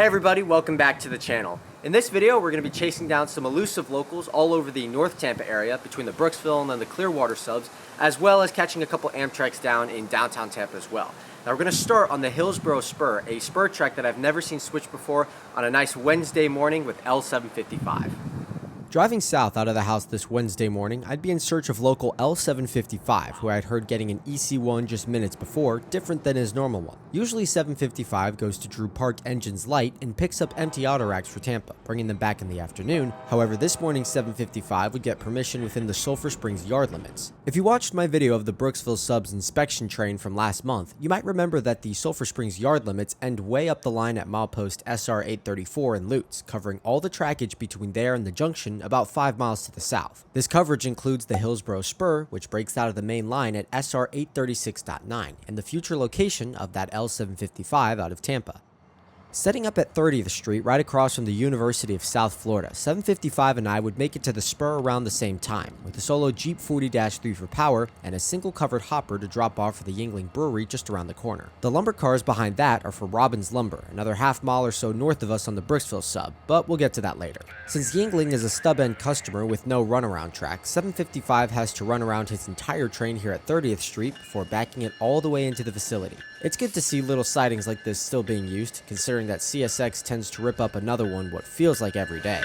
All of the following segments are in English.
Hey everybody, welcome back to the channel. In this video, we're going to be chasing down some elusive locals all over the North Tampa area between the Brooksville and then the Clearwater subs, as well as catching a couple Amtraks down in downtown Tampa as well. Now we're going to start on the Hillsborough Spur, a spur track that I've never seen switch before on a nice Wednesday morning with L755. Driving south out of the house this Wednesday morning, I'd be in search of local L755, who I'd heard getting an EC1 just minutes before, different than his normal one. Usually 755 goes to Drew Park Engines Light and picks up empty auto racks for Tampa, bringing them back in the afternoon. However, this morning's 755 would get permission within the Sulphur Springs yard limits. If you watched my video of the Brooksville subs inspection train from last month, you might remember that the Sulphur Springs yard limits end way up the line at milepost SR 834 in Lutz, covering all the trackage between there and the junction about 5 miles to the south. This coverage includes the Hillsborough Spur, which breaks out of the main line at SR 836.9, and the future location of that L755 out of Tampa. Setting up at 30th Street, right across from the University of South Florida, 755 and I would make it to the spur around the same time, with a solo Jeep 40-3 for power and a single covered hopper to drop off for the Yuengling Brewery just around the corner. The lumber cars behind that are for Robbins Lumber, another half mile or so north of us on the Brooksville sub, but we'll get to that later. Since Yuengling is a stub-end customer with no runaround track, 755 has to run around his entire train here at 30th Street before backing it all the way into the facility. It's good to see little sidings like this still being used, considering that CSX tends to rip up another one what feels like every day.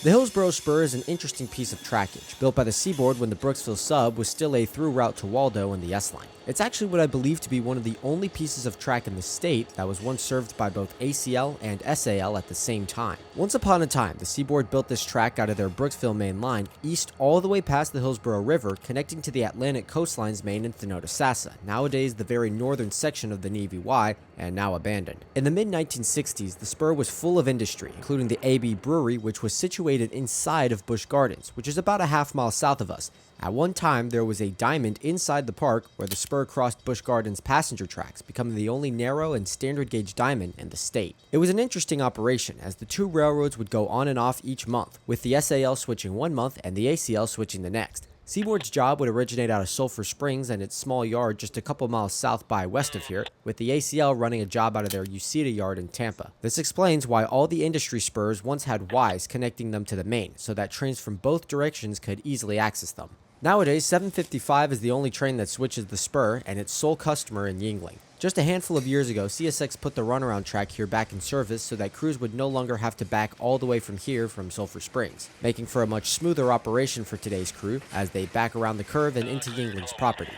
The Hillsborough Spur is an interesting piece of trackage, built by the Seaboard when the Brooksville sub was still a through route to Waldo and the S-Line. It's actually what I believe to be one of the only pieces of track in the state that was once served by both ACL and SAL at the same time. Once upon a time, the Seaboard built this track out of their Brooksville main line, east all the way past the Hillsborough River, connecting to the Atlantic Coastlines main in Thenodisassa, nowadays the very northern section of the Navy Y, and now abandoned. In the mid-1960s, the spur was full of industry, including the AB Brewery, which was situated inside of Busch Gardens, which is about a half mile south of us. At one time, there was a diamond inside the park where the spur crossed Busch Gardens passenger tracks, becoming the only narrow and standard gauge diamond in the state. It was an interesting operation, as the two railroads would go on and off each month, with the SAL switching one month and the ACL switching the next. Seaboard's job would originate out of Sulphur Springs and its small yard just a couple miles south by west of here, with the ACL running a job out of their Uceda yard in Tampa. This explains why all the industry spurs once had Ys connecting them to the main, so that trains from both directions could easily access them. Nowadays, 755 is the only train that switches the spur and its sole customer in Yuengling. Just a handful of years ago, CSX put the runaround track here back in service so that crews would no longer have to back all the way from here from Sulphur Springs, making for a much smoother operation for today's crew as they back around the curve and into Yuengling's property.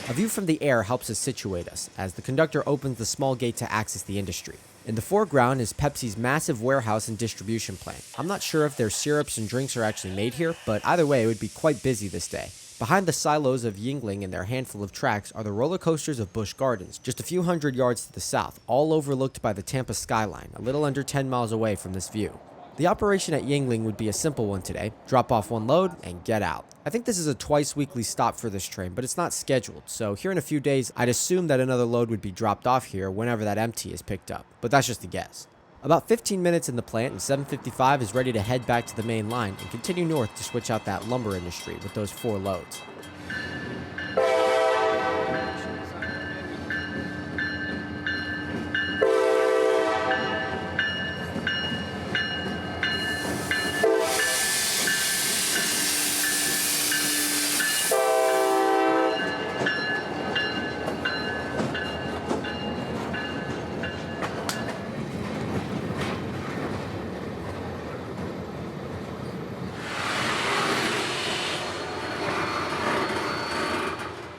A view from the air helps us situate us, as the conductor opens the small gate to access the industry. In the foreground is Pepsi's massive warehouse and distribution plant. I'm not sure if their syrups and drinks are actually made here, but either way it would be quite busy this day. Behind the silos of Yuengling and their handful of tracks are the roller coasters of Busch Gardens, just a few hundred yards to the south, all overlooked by the Tampa skyline, a little under 10 miles away from this view. The operation at Yuengling would be a simple one today, drop off one load and get out. I think this is a twice weekly stop for this train, but it's not scheduled, so here in a few days I'd assume that another load would be dropped off here whenever that empty is picked up, but that's just a guess. About 15 minutes in the plant and 755 is ready to head back to the main line and continue north to switch out that lumber industry with those 4 loads.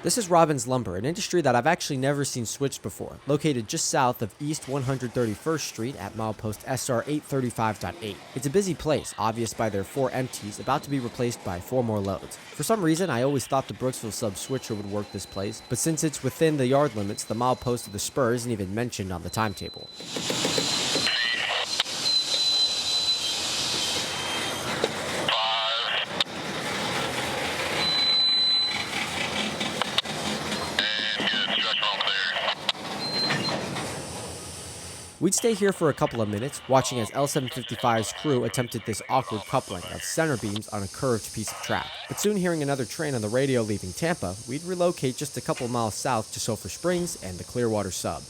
This is Robbins Lumber, an industry that I've actually never seen switched before, located just south of East 131st Street at milepost SR 835.8. It's a busy place, obvious by their 4 empties, about to be replaced by 4 more loads. For some reason, I always thought the Brooksville sub switcher would work this place, but since it's within the yard limits, the milepost of the spur isn't even mentioned on the timetable. We'd stay here for a couple of minutes, watching as L755's crew attempted this awkward coupling of center beams on a curved piece of track. But soon hearing another train on the radio leaving Tampa, we'd relocate just a couple miles south to Sulphur Springs and the Clearwater sub.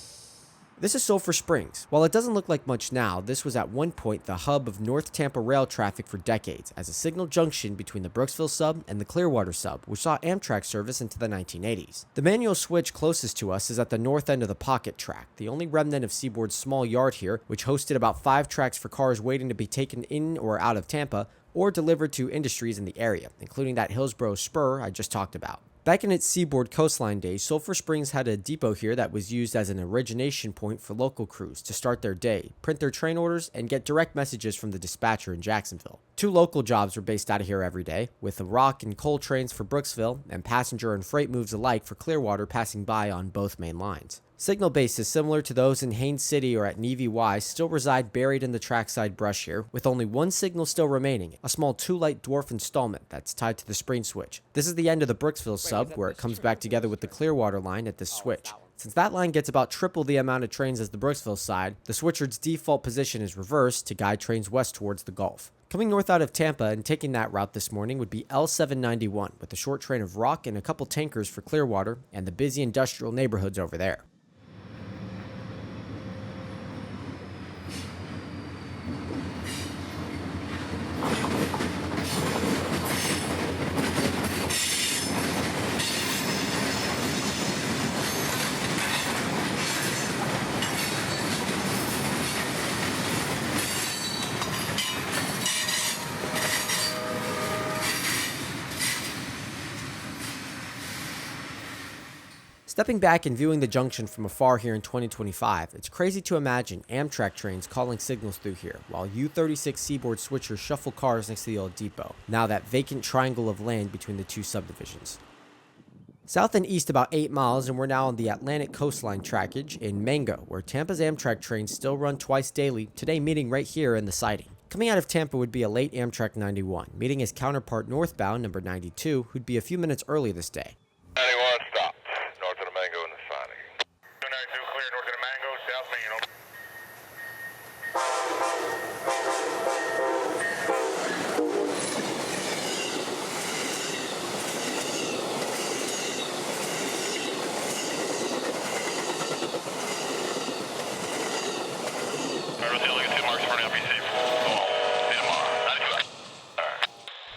This is Sulphur Springs. While it doesn't look like much now, this was at one point the hub of North Tampa rail traffic for decades as a signal junction between the Brooksville sub and the Clearwater sub, which saw Amtrak service into the 1980s. The manual switch closest to us is at the north end of the pocket track, the only remnant of Seaboard's small yard here, which hosted about 5 tracks for cars waiting to be taken in or out of Tampa or delivered to industries in the area, including that Hillsborough spur I just talked about. Back in its Seaboard coastline days, Sulphur Springs had a depot here that was used as an origination point for local crews to start their day, print their train orders, and get direct messages from the dispatcher in Jacksonville. 2 local jobs were based out of here every day, with the rock and coal trains for Brooksville and passenger and freight moves alike for Clearwater passing by on both main lines. Signal bases similar to those in Haines City or at Navy Y still reside buried in the trackside brush here, with only one signal still remaining, a small 2-light dwarf installment that's tied to the spring switch. This is the end of the Brooksville sub, where it comes back together with the Clearwater line at this switch. Since that line gets about triple the amount of trains as the Brooksville side, the switcher's default position is reversed to guide trains west towards the Gulf. Coming north out of Tampa and taking that route this morning would be L791, with a short train of rock and a couple tankers for Clearwater and the busy industrial neighborhoods over there. Stepping back and viewing the junction from afar here in 2025, it's crazy to imagine Amtrak trains calling signals through here, while U-36 Seaboard switchers shuffle cars next to the old depot, now that vacant triangle of land between the 2 subdivisions. South and east about 8 miles, and we're now on the Atlantic coastline trackage in Mango, where Tampa's Amtrak trains still run twice daily, today meeting right here in the siding. Coming out of Tampa would be a late Amtrak 91, meeting his counterpart northbound, number 92, who'd be a few minutes early this day. 91 stop, north of the Mango and the siding. 292 clear, north of the Mango, south main.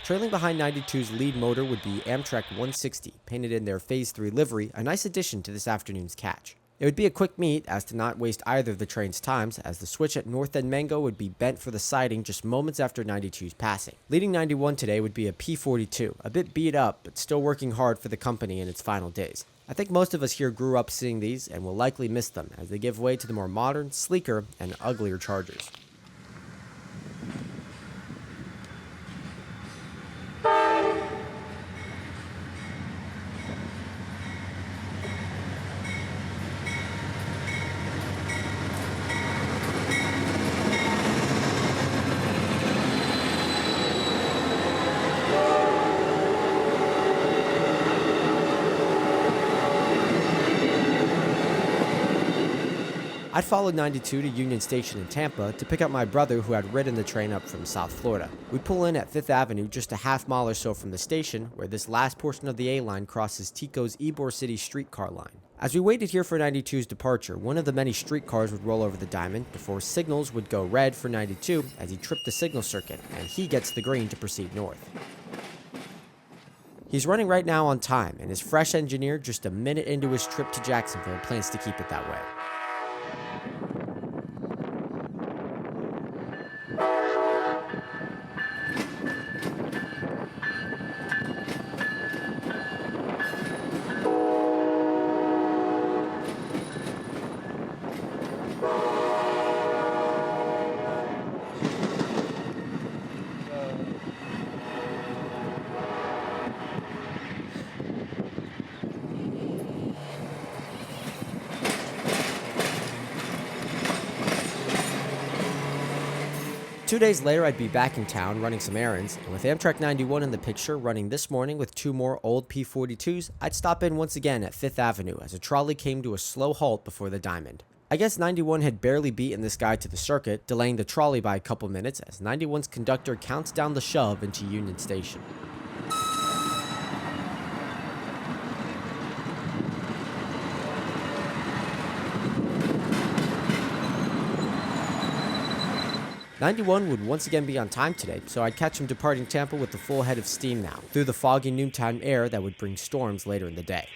Trailing behind 92's lead motor would be Amtrak 160, painted in their Phase 3 livery, a nice addition to this afternoon's catch. It would be a quick meet as to not waste either of the train's times, as the switch at North End Mango would be bent for the siding just moments after 92's passing. Leading 91 today would be a P42, a bit beat up, but still working hard for the company in its final days. I think most of us here grew up seeing these and will likely miss them as they give way to the more modern, sleeker, and uglier Chargers. I'd followed 92 to Union Station in Tampa to pick up my brother who had ridden the train up from South Florida. We'd pull in at 5th Avenue just a half mile or so from the station, where this last portion of the A line crosses Tico's Ybor City streetcar line. As we waited here for 92's departure, one of the many streetcars would roll over the diamond before signals would go red for 92 as he tripped the signal circuit, and he gets the green to proceed north. He's running right now on time, and his fresh engineer, just a minute into his trip to Jacksonville, plans to keep it that way. Two days later, I'd be back in town running some errands, and with Amtrak 91 in the picture running this morning with 2 more old P42s, I'd stop in once again at 5th Avenue as a trolley came to a slow halt before the diamond. I guess 91 had barely beaten this guy to the circuit, delaying the trolley by a couple minutes as 91's conductor counts down the shove into Union Station. '91 would once again be on time today, so I'd catch him departing Tampa with the full head of steam now, through the foggy noontime air that would bring storms later in the day.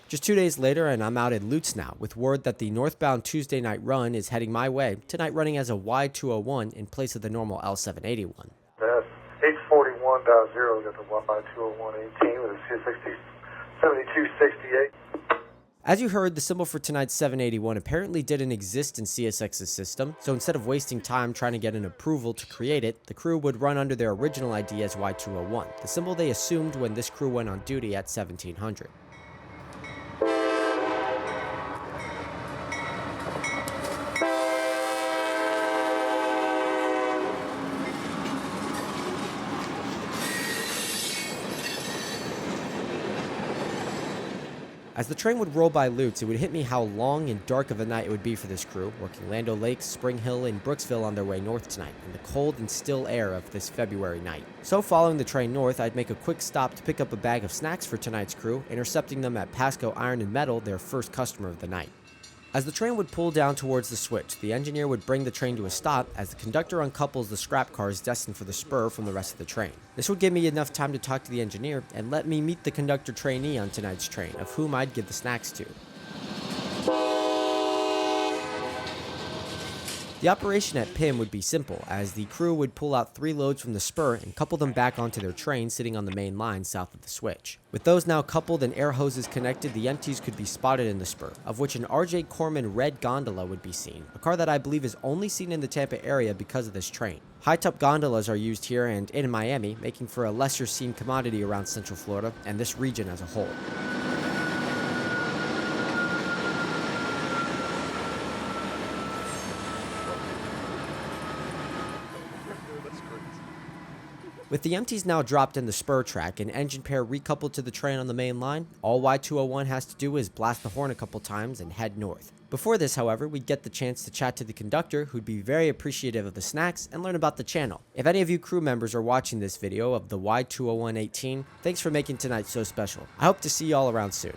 Just 2 days later, and I'm out in Lutz now, with word that the northbound Tuesday night run is heading my way, tonight running as a Y201 in place of the normal L781. That's 841.0, got the Y20118 with a 7268. As you heard, the symbol for tonight's 781 apparently didn't exist in CSX's system, so instead of wasting time trying to get an approval to create it, the crew would run under their original ID as Y201, the symbol they assumed when this crew went on duty at 1700. As the train would roll by Lutz, it would hit me how long and dark of a night it would be for this crew, working Land O'Lakes, Spring Hill, and Brooksville on their way north tonight, in the cold and still air of this February night. So following the train north, I'd make a quick stop to pick up a bag of snacks for tonight's crew, intercepting them at Pasco Iron and Metal, their first customer of the night. As the train would pull down towards the switch, the engineer would bring the train to a stop as the conductor uncouples the scrap cars destined for the spur from the rest of the train. This would give me enough time to talk to the engineer and let me meet the conductor trainee on tonight's train, of whom I'd give the snacks to. The operation at PIM would be simple, as the crew would pull out 3 loads from the spur and couple them back onto their train sitting on the main line south of the switch. With those now coupled and air hoses connected, the empties could be spotted in the spur, of which an RJ Corman red gondola would be seen, a car that I believe is only seen in the Tampa area because of this train. High-top gondolas are used here and in Miami, making for a lesser seen commodity around Central Florida and this region as a whole. With the empties now dropped in the spur track and engine pair recoupled to the train on the main line, all Y201 has to do is blast the horn a couple times and head north. Before this, however, we'd get the chance to chat to the conductor, who'd be very appreciative of the snacks and learn about the channel. If any of you crew members are watching this video of the Y20118, thanks for making tonight so special. I hope to see you all around soon.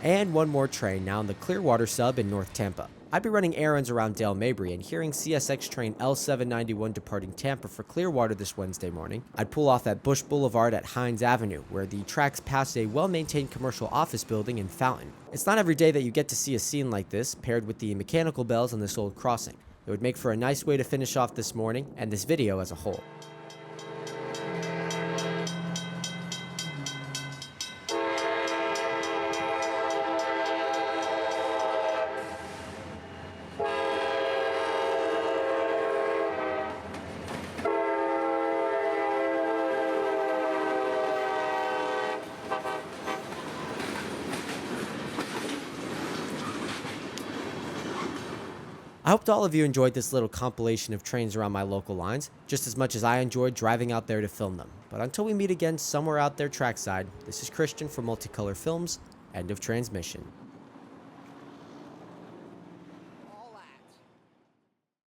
And one more train, now in the Clearwater sub in North Tampa. I'd be running errands around Dale Mabry and hearing CSX train L791 departing Tampa for Clearwater this Wednesday morning. I'd pull off at Bush Boulevard at Hines Avenue, where the tracks pass a well-maintained commercial office building and fountain. It's not every day that you get to see a scene like this, paired with the mechanical bells on this old crossing. It would make for a nice way to finish off this morning, and this video as a whole. I hope all of you enjoyed this little compilation of trains around my local lines, just as much as I enjoyed driving out there to film them. But until we meet again somewhere out there trackside, this is Christian from Multicolor Films, end of transmission.